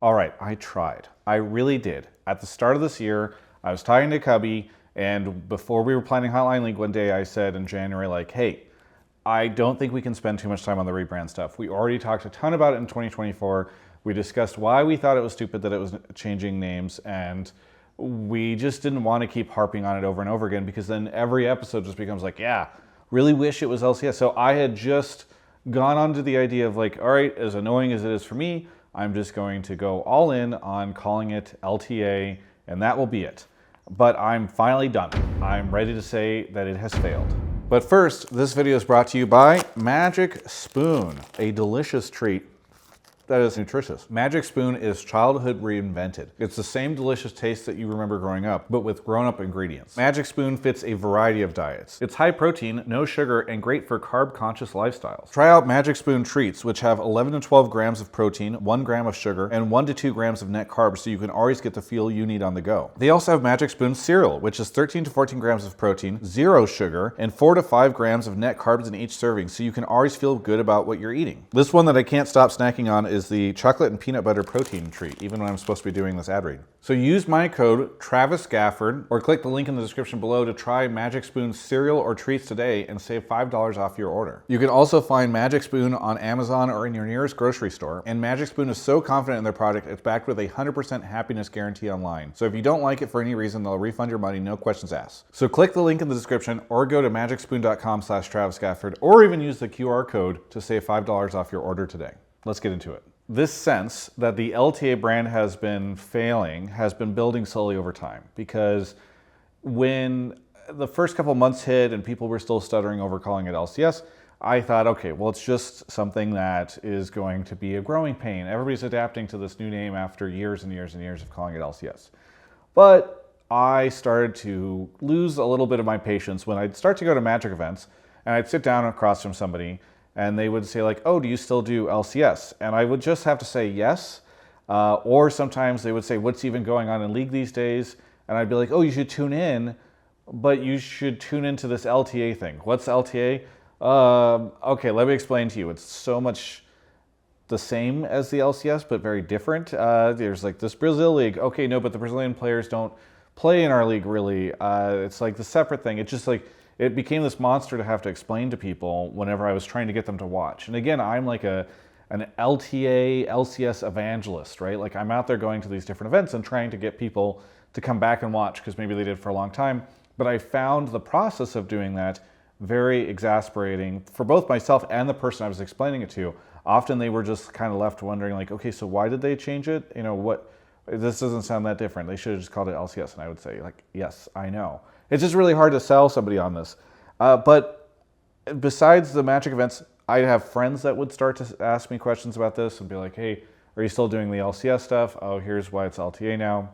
All right, I tried. I really did. At the start of this year, I was talking to Cubby, and before we were planning Hotline League one day, I said in January, like, hey, I don't think we can spend too much time on the rebrand stuff. We already talked a ton about it in 2024. We discussed why we thought it was stupid that it was changing names, and we just didn't want to keep harping on it over and over again, because then every episode just becomes like, yeah, really wish it was LCS. So I had just gone on to the idea of like, all right, as annoying as it is for me, I'm just going to go all in on calling it LTA, and that will be it. But I'm finally done. I'm ready to say that it has failed. But first, this video is brought to you by Magic Spoon, a delicious treat that is nutritious. Magic Spoon is childhood reinvented. It's the same delicious taste that you remember growing up, but with grown-up ingredients. Magic Spoon fits a variety of diets. It's high protein, no sugar, and great for carb-conscious lifestyles. Try out Magic Spoon treats, which have 11 to 12 grams of protein, 1 gram of sugar, and 1 to 2 grams of net carbs, so you can always get the feel you need on the go. They also have Magic Spoon cereal, which is 13 to 14 grams of protein, 0 sugar, and 4 to 5 grams of net carbs in each serving, so you can always feel good about what you're eating. This one that I can't stop snacking on is the chocolate and peanut butter protein treat, even when I'm supposed to be doing this ad read. So use my code Travis Gafford or click the link in the description below to try Magic Spoon cereal or treats today and save $5 off your order. You can also find Magic Spoon on Amazon or in your nearest grocery store. And Magic Spoon is so confident in their product, it's backed with a 100% happiness guarantee online. So if you don't like it for any reason, they'll refund your money, no questions asked. So click the link in the description or go to magicspoon.com/Travis Gafford or even use the QR code to save $5 off your order today. Let's get into it. This sense that the LTA brand has been failing has been building slowly over time, because when the first couple months hit and people were still stuttering over calling it LCS, I thought, okay, well, it's just something that is going to be a growing pain. Everybody's adapting to this new name after years and years and years of calling it LCS. But I started to lose a little bit of my patience when I'd start to go to Magic events and I'd sit down across from somebody and they would say like, oh, do you still do LCS? And I would just have to say yes. Or sometimes they would say, what's even going on in League these days? And I'd be like, oh, you should tune in, but you should tune into this LTA thing. What's LTA? Okay, let me explain to you. It's so much the same as the LCS, but very different. There's like this Brazil league. Okay, no, but the Brazilian players don't play in our league really. It's like the separate thing. It's just like, it became this monster to have to explain to people whenever I was trying to get them to watch. And again, I'm like an LTA, LCS evangelist, right? Like I'm out there going to these different events and trying to get people to come back and watch because maybe they did for a long time. But I found the process of doing that very exasperating for both myself and the person I was explaining it to. Often they were just kind of left wondering like, okay, so why did they change it? You know, what, this doesn't sound that different. They should have just called it LCS. And I would say like, yes, I know. It's just really hard to sell somebody on this. But besides the Magic events, I'd have friends that would start to ask me questions about this and be like, hey, are you still doing the LCS stuff? Oh, here's why it's LTA now.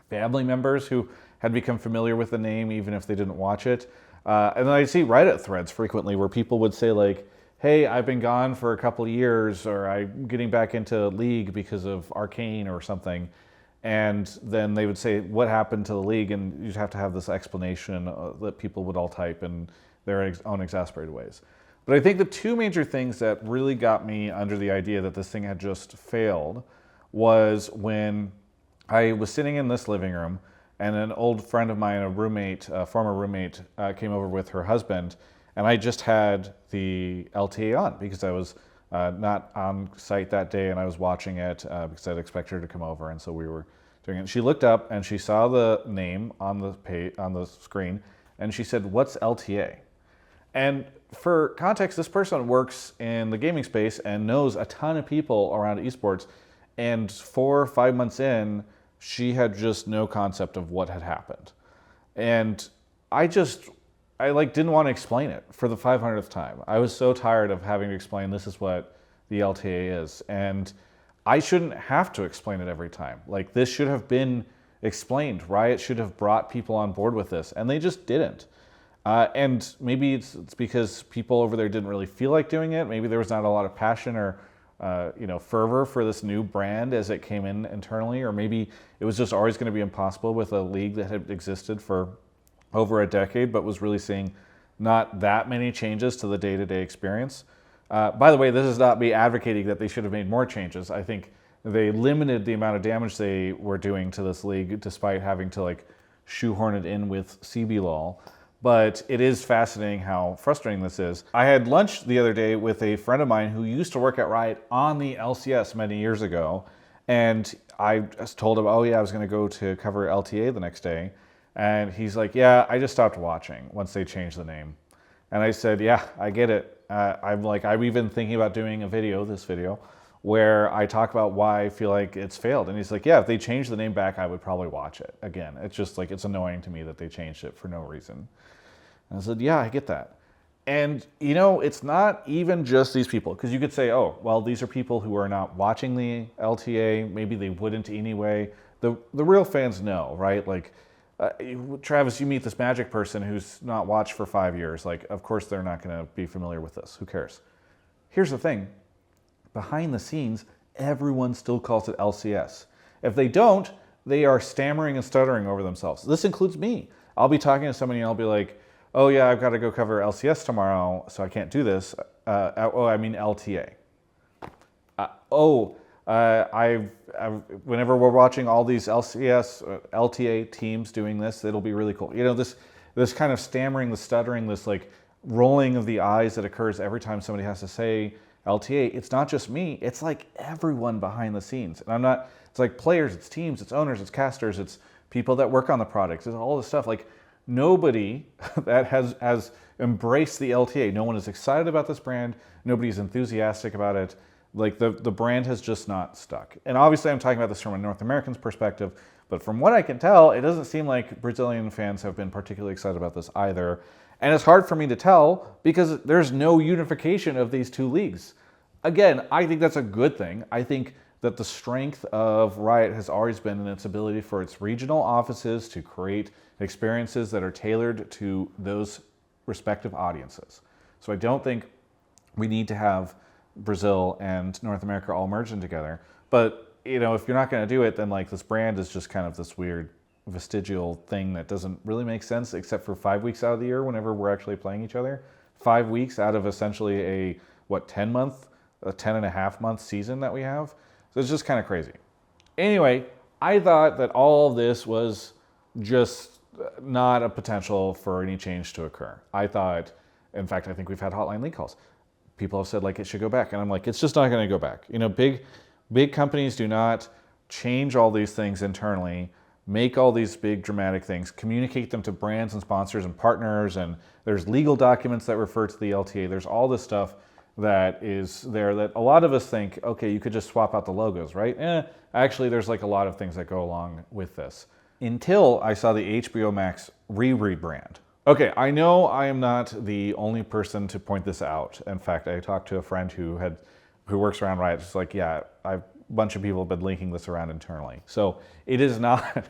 Family members who had become familiar with the name even if they didn't watch it. And then I see Reddit threads frequently where people would say like, hey, I've been gone for a couple of years, or I'm getting back into League because of Arcane or something. And then they would say, what happened to the league? And you'd have to have this explanation that people would all type in their own exasperated ways. But I think the two major things that really got me under the idea that this thing had just failed was when I was sitting in this living room and an old friend of mine, a roommate, a former roommate, came over with her husband, and I just had the LTA on because I was not on site that day, and I was watching it because I'd expect her to come over, and so we were doing it. She looked up and she saw the name on the page, on the screen, and she said, "What's LTA?" And for context, this person works in the gaming space and knows a ton of people around esports, and 4 or 5 months in, she had just no concept of what had happened. And I like didn't want to explain it for the 500th time. I was so tired of having to explain this is what the LTA is. And I shouldn't have to explain it every time. Like this should have been explained. Riot should have brought people on board with this, and they just didn't. And maybe it's because people over there didn't really feel like doing it. Maybe there was not a lot of passion or fervor for this new brand as it came in internally, or maybe it was just always going to be impossible with a league that had existed for over a decade, but was really seeing not that many changes to the day-to-day experience. By the way, this is not me advocating that they should have made more changes. I think they limited the amount of damage they were doing to this league despite having to like shoehorn it in with CBLOL. But it is fascinating how frustrating this is. I had lunch the other day with a friend of mine who used to work at Riot on the LCS many years ago. And I just told him, oh yeah, I was gonna go to cover LTA the next day. And he's like, yeah, I just stopped watching once they changed the name. And I said, yeah, I get it. I'm even thinking about doing this video, where I talk about why I feel like it's failed. And he's like, yeah, if they changed the name back, I would probably watch it again. It's just like, it's annoying to me that they changed it for no reason. And I said, yeah, I get that. And you know, it's not even just these people, because you could say, oh, well, these are people who are not watching the LTA. Maybe they wouldn't anyway. The real fans know, right? Like, Travis, you meet this Magic person who's not watched for 5 years. Like, of course they're not going to be familiar with this. Who cares? Here's the thing. Behind the scenes, everyone still calls it LCS. If they don't, they are stammering and stuttering over themselves. This includes me. I'll be talking to somebody and I'll be like, oh yeah, I've got to go cover LCS tomorrow, so I can't do this. I mean LTA. Whenever we're watching all these LCS, LTA teams doing this, it'll be really cool. You know, this kind of stammering, the stuttering, this like rolling of the eyes that occurs every time somebody has to say LTA. It's not just me, it's like everyone behind the scenes. And it's like players, it's teams, it's owners, it's casters, it's people that work on the products, it's all this stuff. Like, nobody that has embraced the LTA. No one is excited about this brand. Nobody's enthusiastic about it. Like the brand has just not stuck. And obviously I'm talking about this from a North American's perspective, but from what I can tell, it doesn't seem like Brazilian fans have been particularly excited about this either. And it's hard for me to tell because there's no unification of these two leagues. Again, I think that's a good thing. I think that the strength of Riot has always been in its ability for its regional offices to create experiences that are tailored to those respective audiences. So I don't think we need to have Brazil and North America all merged in together. But you know, if you're not going to do it, then like this brand is just kind of this weird vestigial thing that doesn't really make sense except for 5 weeks out of the year whenever we're actually playing each other. 5 weeks out of essentially a 10.5 month season that we have. So it's just kind of crazy. Anyway, I thought that all of this was just not a potential for any change to occur. I thought, in fact, I think we've had hotline league calls. People have said like it should go back, and I'm like, it's just not going to go back. You know, big companies do not change all these things internally, make all these big dramatic things, communicate them to brands and sponsors and partners, and there's legal documents that refer to the LTA. There's all this stuff that is there that a lot of us think, okay, you could just swap out the logos, right? Actually, there's like a lot of things that go along with this. Until I saw the HBO Max rebrand. Okay, I know I am not the only person to point this out. In fact, I talked to a friend who works around Riot. It's like, yeah, a bunch of people have been linking this around internally. So it is not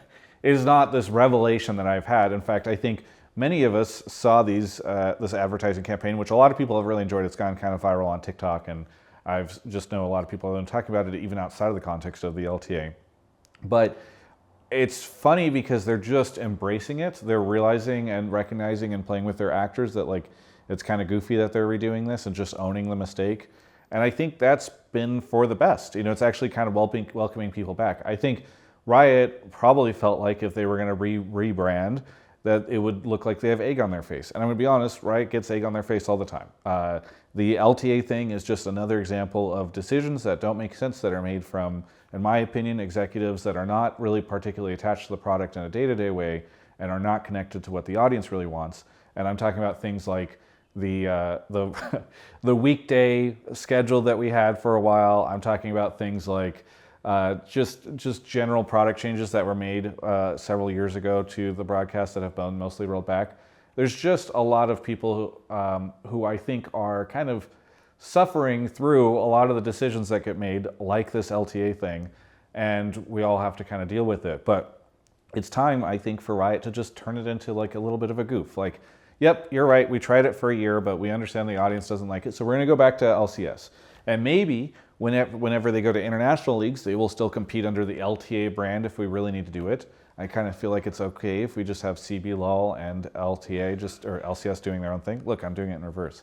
this revelation that I've had. In fact, I think many of us saw this advertising campaign, which a lot of people have really enjoyed. It's gone kind of viral on TikTok, and I've just know a lot of people have been talking about it even outside of the context of the LTA. But it's funny because they're just embracing it. They're realizing and recognizing and playing with their actors that like it's kind of goofy that they're redoing this and just owning the mistake. And I think that's been for the best. You know, it's actually kind of welcoming people back. I think Riot probably felt like if they were going to rebrand, that it would look like they have egg on their face. And I'm gonna be honest, Riot gets egg on their face all the time. The LTA thing is just another example of decisions that don't make sense that are made from, in my opinion, executives that are not really particularly attached to the product in a day-to-day way and are not connected to what the audience really wants. And I'm talking about things like the weekday schedule that we had for a while. I'm talking about things like just general product changes that were made several years ago to the broadcast that have been mostly rolled back. There's just a lot of people who I think are kind of suffering through a lot of the decisions that get made, like this LTA thing, and we all have to kind of deal with it. But it's time, I think, for Riot to just turn it into like a little bit of a goof. Like, yep, you're right, we tried it for a year, but we understand the audience doesn't like it, so we're gonna go back to LCS. And maybe whenever they go to international leagues, they will still compete under the LTA brand if we really need to do it. I kind of feel like it's okay if we just have CBLOL and LTA or LCS doing their own thing. Look, I'm doing it in reverse.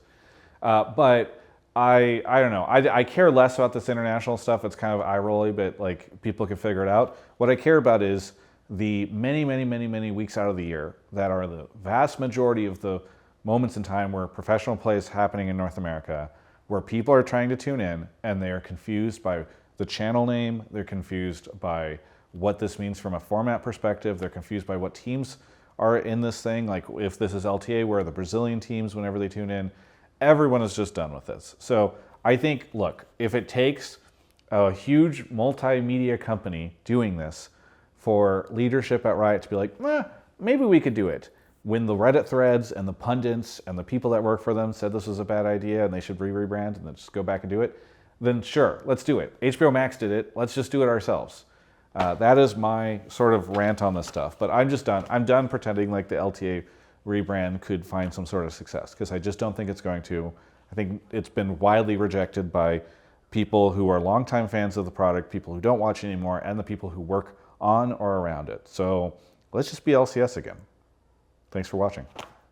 But I don't know. I care less about this international stuff. It's kind of eye-rolly, but like people can figure it out. What I care about is the many weeks out of the year that are the vast majority of the moments in time where professional play is happening in North America, where people are trying to tune in and they are confused by the channel name, they're confused by what this means from a format perspective, they're confused by what teams are in this thing, like if this is LTA, where are the Brazilian teams whenever they tune in. Everyone is just done with this. So I think, look, if it takes a huge multimedia company doing this for leadership at Riot to be like, maybe we could do it. When the Reddit threads and the pundits and the people that work for them said this was a bad idea and they should rebrand and then just go back and do it, then sure, let's do it. HBO Max did it. Let's just do it ourselves. That is my sort of rant on this stuff. But I'm just done. I'm done pretending like the LTA rebrand could find some sort of success, because I just don't think it's going to. I think it's been widely rejected by people who are longtime fans of the product, people who don't watch anymore, and the people who work on or around it. So let's just be LCS again. Thanks for watching.